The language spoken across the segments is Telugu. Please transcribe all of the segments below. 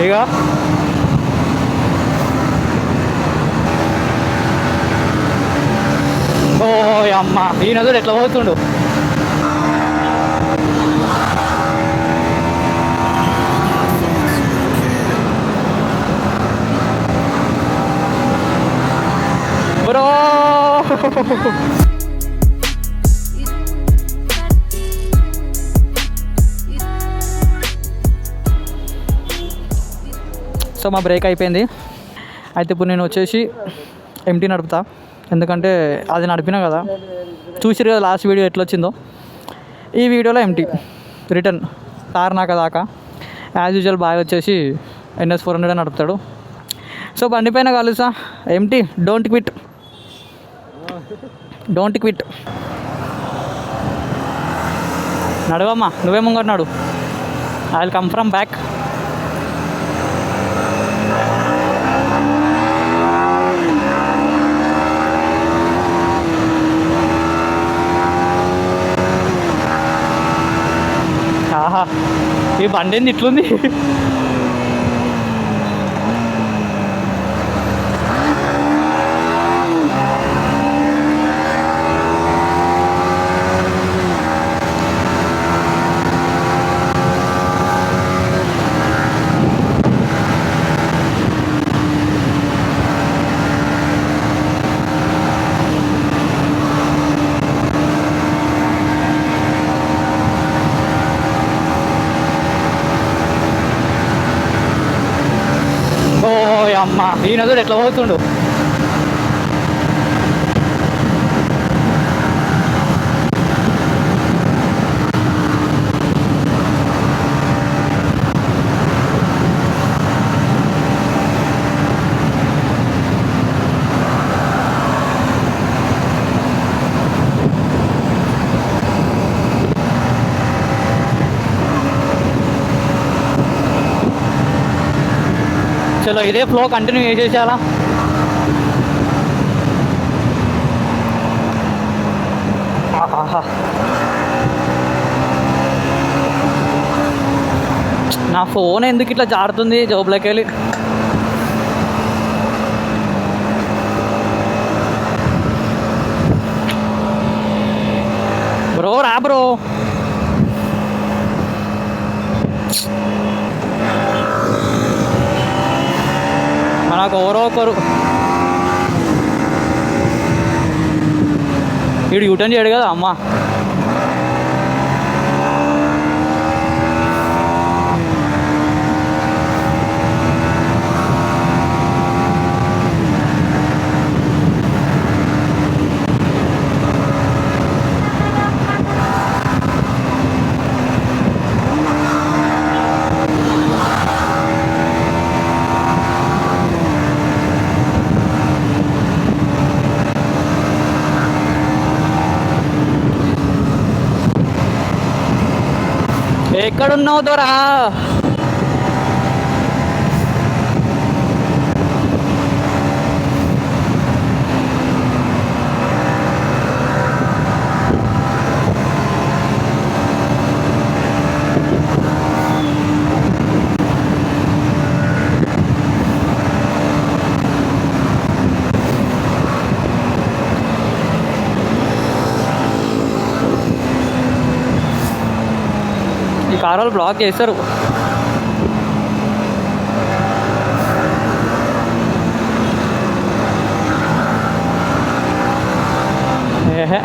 ఇక ఓ అమ్మ ఈయన కూడా ఎట్లా పోతుండు. బ్రో సో మా బ్రేక్ అయిపోయింది. అయితే ఇప్పుడు నేను వచ్చేసి ఎంటీ నడుపుతా, ఎందుకంటే అది నడిపినా కదా, చూసిరు కదా లాస్ట్ వీడియో ఎట్లా వచ్చిందో. ఈ వీడియోలో ఎంటీ రిటర్న్ తార్నాక దాకా యాజ్ యూజువల్ బాగా వచ్చేసి NS400 నడుపుతాడు. సో బండి పైన కలుసా ఎంటీ. Don't quit. నడవమ్మా, నువ్వే ముంగట నడు. I will come from back. ఆహా, ఈ బండి ఏంది ఇట్లుంది. అమ్మ ఈయన కూడా ఎట్లా పోతుండు. చలో ఇదే ఫ్లో కంటిన్యూ చేసేసాలా. నా ఫోన్ ఎందుకు ఇట్లా జారుతుంది జోబులోకి వెళ్ళి. బ్రో రా బ్రో. మనకు ఎవరో ఒకరు వీడు యూటర్న్ చేయడు కదా అమ్మ. ఎక్కడున్నావు దొరా? ఈ కార్ వాళ్ళు బ్లాక్ చేస్తారు. ఏహే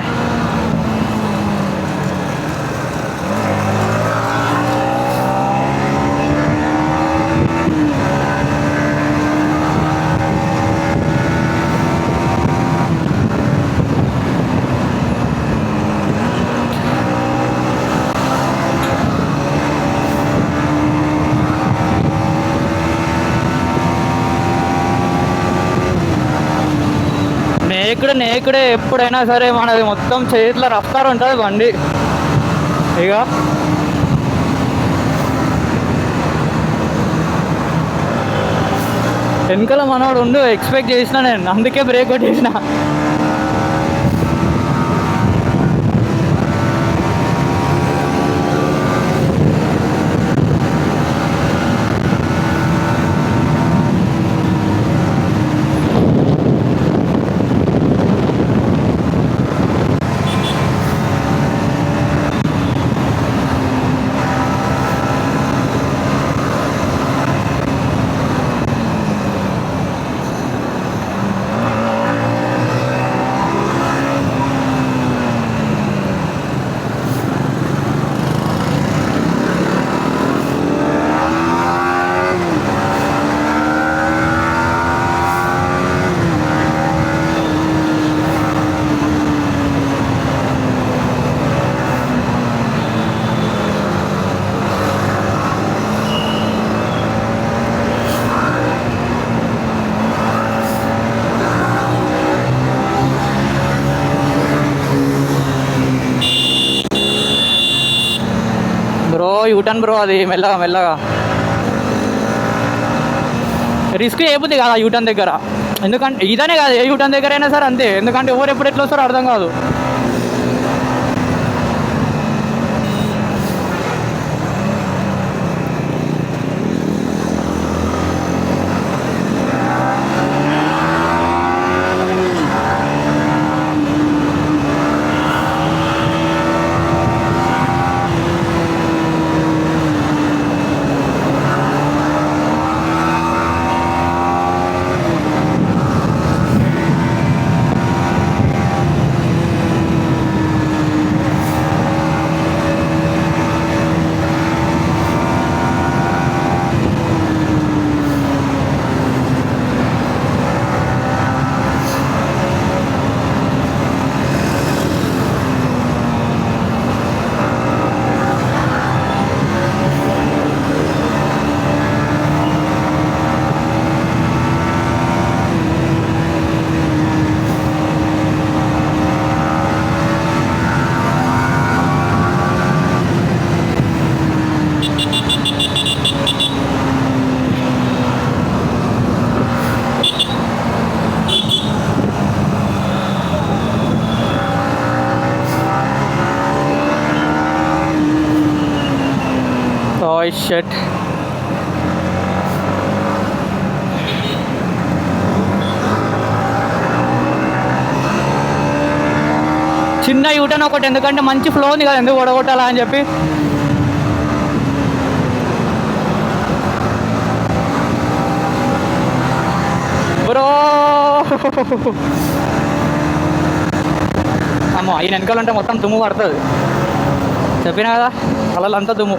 నేకుడే ఎప్పుడైనా సరే మనది మొత్తం చేతిలో రఫ్తారు ఉంటుంది బండి. ఇక వెనకాల మనోడు ఉండు ఎక్స్పెక్ట్ చేసిన నేను, అందుకే బ్రేక్ కొట్టేసిన. యూటర్న్ బ్రో, అది మెల్లగా మెల్లగా రిస్క్ చేయబుద్ది కాదు ఆ యూటర్న్ దగ్గర. ఎందుకంటే ఇదనే కాదు, ఏ యూటర్న్ దగ్గర అయినా సరే అంతే. ఎందుకంటే ఎవరు ఎప్పుడు ఎట్లా వస్తారో అర్థం కాదు. Oh shit. చిన్న యూటర్న్ ఒకటి, ఎందుకంటే మంచి ఫ్లో ఉంది కదా, ఎందుకు ఓడగొట్టాలా అని చెప్పి. బ్రో అమ్మో, ఈ వెనకాలంటే మొత్తం దుమ్ము పడుతుంది. చెప్పినా కదా, అలా దుమ్ము.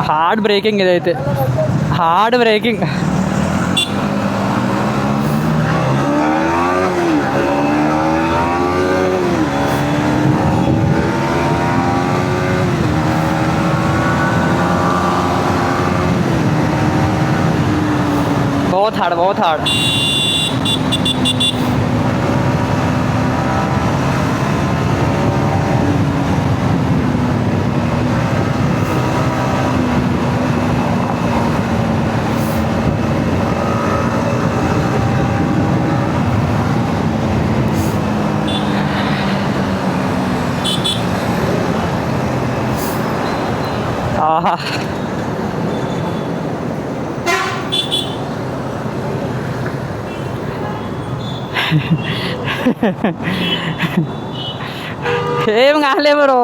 హార్డ్ బ్రేకింగ్ ఇదైతే, హార్డ్ బ్రేకింగ్. बहुत हार्ड, बहुत हार्ड. ఆహా, ఏం కాలే బ్రో,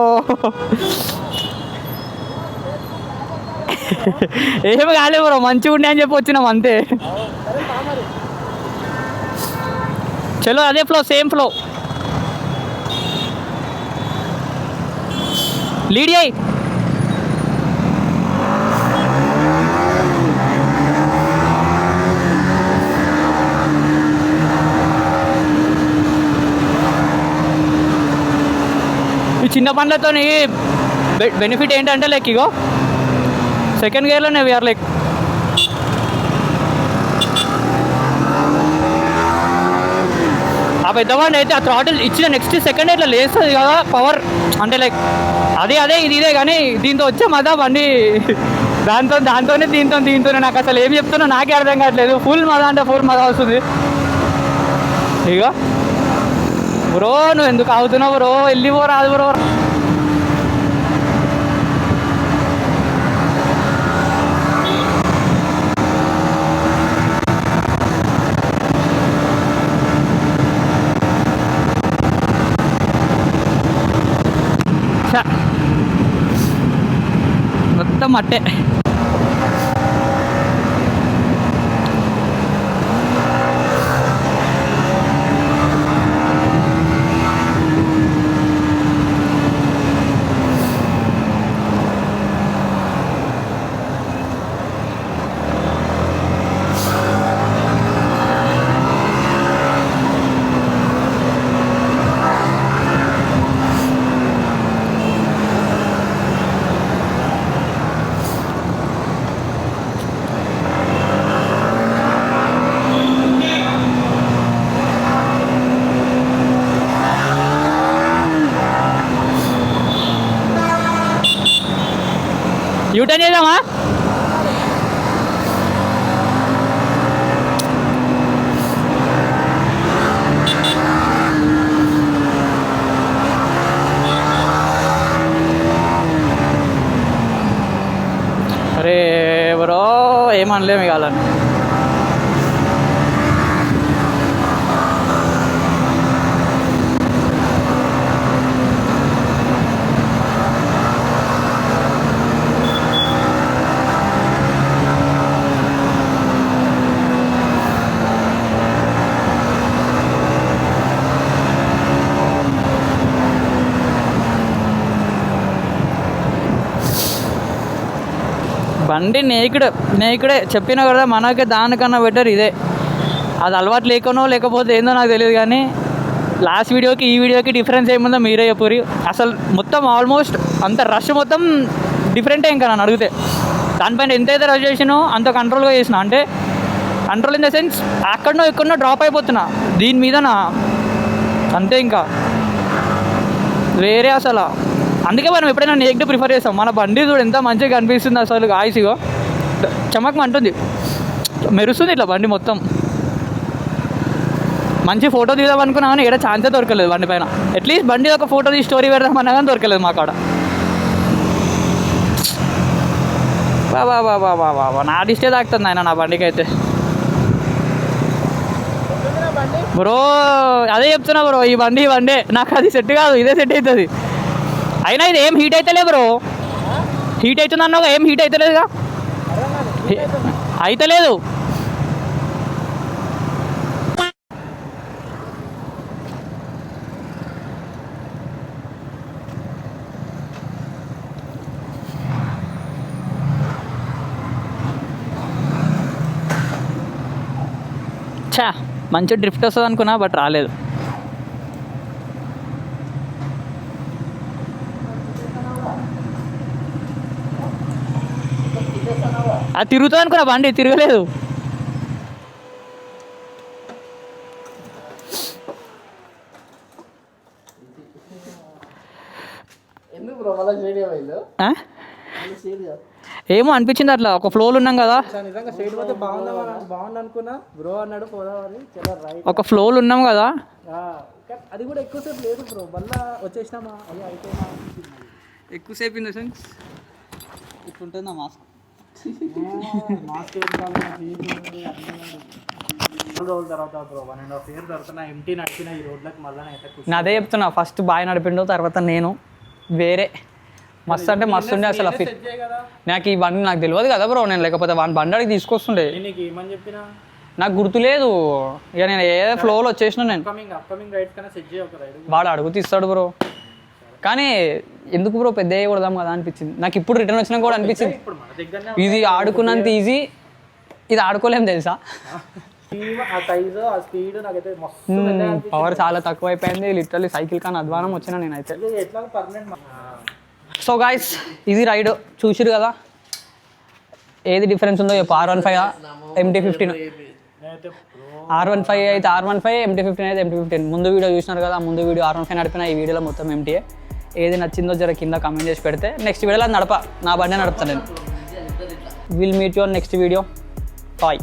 ఏం కాలే బ్రో, మంచిగా ఉండే అని చెప్పి వచ్చినాం అంతే. చలో అదే ఫ్లో, సేమ్ ఫ్లో. లీడ్ చేయి. ఈ చిన్న బండ్లతో బెనిఫిట్ ఏంటంటే లైక్ ఇగో సెకండ్ గేర్లోనే వీఆర్ లైక్ ఆ పెద్ద బండి అయితే ఆ థ్రాటిల్ ఇచ్చిన నెక్స్ట్ సెకండ్ ఇట్లా లేస్తుంది కదా పవర్, అంటే లైక్ అదే ఇది ఇదే. కానీ దీంతో వచ్చే మజా బండి దాంతోనే దీంతోనే నాకు అసలు ఏం చెప్తున్నా నాకే అర్థం కావట్లేదు. ఫుల్ మజా అంటే ఫుల్ మజా వస్తుంది. ఇక బ్రో నువ్వు ఎందుకు అవుతున్నావు బ్రో, వెళ్ళిపో రాదు బ్రో. మొత్తం అట్టే. యూటర్న్ చేద్దామా? అరే బ్రో ఏమనలేము ఇక వాళ్ళని. బండి నేకుడే చెప్పినా కదా, మనకి దానికన్నా బెటర్ ఇదే. అది అలవాటు లేకనో లేకపోతే ఏందో నాకు తెలియదు, కానీ లాస్ట్ వీడియోకి ఈ వీడియోకి డిఫరెన్స్ ఏముందో మీరే చెప్పురి. అసలు మొత్తం ఆల్మోస్ట్ అంత రష్ మొత్తం డిఫరెంటే. ఇంకా నన్ను అడిగితే దానిపైన ఎంతైతే రష్ చేసినో అంత కంట్రోల్గా చేసిన. అంటే కంట్రోల్ ఇన్ ద సెన్స్ అక్కడనో ఎక్కడనో డ్రాప్ అయిపోతున్నా దీని మీద నా అంతే. ఇంకా వేరే అసలు అందుకే మనం ఎప్పుడైనా నేక్డ్ ప్రిఫర్ చేస్తాం. మన బండి చూడు ఎంత మంచిగా కనిపిస్తుంది అసలు. ఆయిసిగో చమకమంటుంది, మెరుస్తుంది ఇట్లా బండి మొత్తం. మంచి ఫోటో తీద్దాం అనుకున్నా కానీ ఏడా ఛాన్సే దొరకలేదు బండి పైన. అట్లీస్ట్ బండి ఒక ఫోటో తీసి స్టోరీ పెడదామన్నా కానీ దొరకలేదు మా కాడ. బాబా నా డిస్టే తాకుతుంది ఆయన నా బండికి అయితే. బ్రో అదే చెప్తున్నా బ్రో, ఈ బండే నాకు అది సెట్ కాదు, ఇదే సెట్ అవుతుంది. అయినా ఇది ఏం హీట్ అవుతలే బ్రో. హీట్ అవుతుంది అన్నావుగా, ఏం హీట్ అవుతలేదుగా. అయితలేదు. చా మంచి డ్రిఫ్ట్ వస్తుంది అనుకున్నా, బట్ రాలేదు. అది తిరుగుతుంది అనుకున్నా, బండి తిరగలేదు. ఏమో అనిపించింది అట్లా, ఒక ఫ్లోలో ఉన్నాం కదా, ఒక ఫ్లోలో ఉన్నాం కదా. అది కూడా ఎక్కువసేపు లేదు బ్రో, మళ్ళీ వచ్చేసినామా ఎక్కువసేపు ఇన్ ద సెన్స్ ఇట్లుంటుంది నా మాస్క్. అదే చెప్తున్నా, ఫస్ట్ బాగా నడిపిండు, తర్వాత నేను వేరే మస్తు అంటే మస్తు ఉండే అసలు. నాకు ఈ బండి నాకు తెలియదు కదా బ్రో, నేను లేకపోతే బండి అడిగి తీసుకొస్తుండే. నాకు గుర్తులేదు ఇక, నేను ఏ ఫ్లోలో వచ్చేసిన. నేను వాడు అడుగు తీస్తాడు బ్రో, కానీ ఎందుకు బ్రో పెద్ద కొడదాం కదా అనిపించింది నాకు. ఇప్పుడు రిటర్న్ వచ్చినా కూడా అనిపించింది ఇది ఆడుకున్నంత ఈజీ ఇది ఆడుకోలేం తెలుసా. పవర్ చాలా తక్కువ అయిపోయింది, లిటరల్లీ సైకిల్ కానీ అధ్వానం వచ్చినా నేనైతే. సో గాయ్స్ ఇది రైడ్ చూసిరు కదా, ఏది డిఫరెన్స్ ఉందో చెప్పు. R15 MT-15, R15 అయితే R15, MT-15 అయితే MT-15. ముందు వీడియో చూసినారు కదా, ముందు వీడియో R15 నడిపిన, ఈ వీడియోలో మొత్తం MT. ఏది నచ్చిందో జర కింద కామెంట్ చేసి పెడితే నెక్స్ట్ వీడియోలో అది నా బండి నడుపుతాను నేను. Will meet your next video. Bye.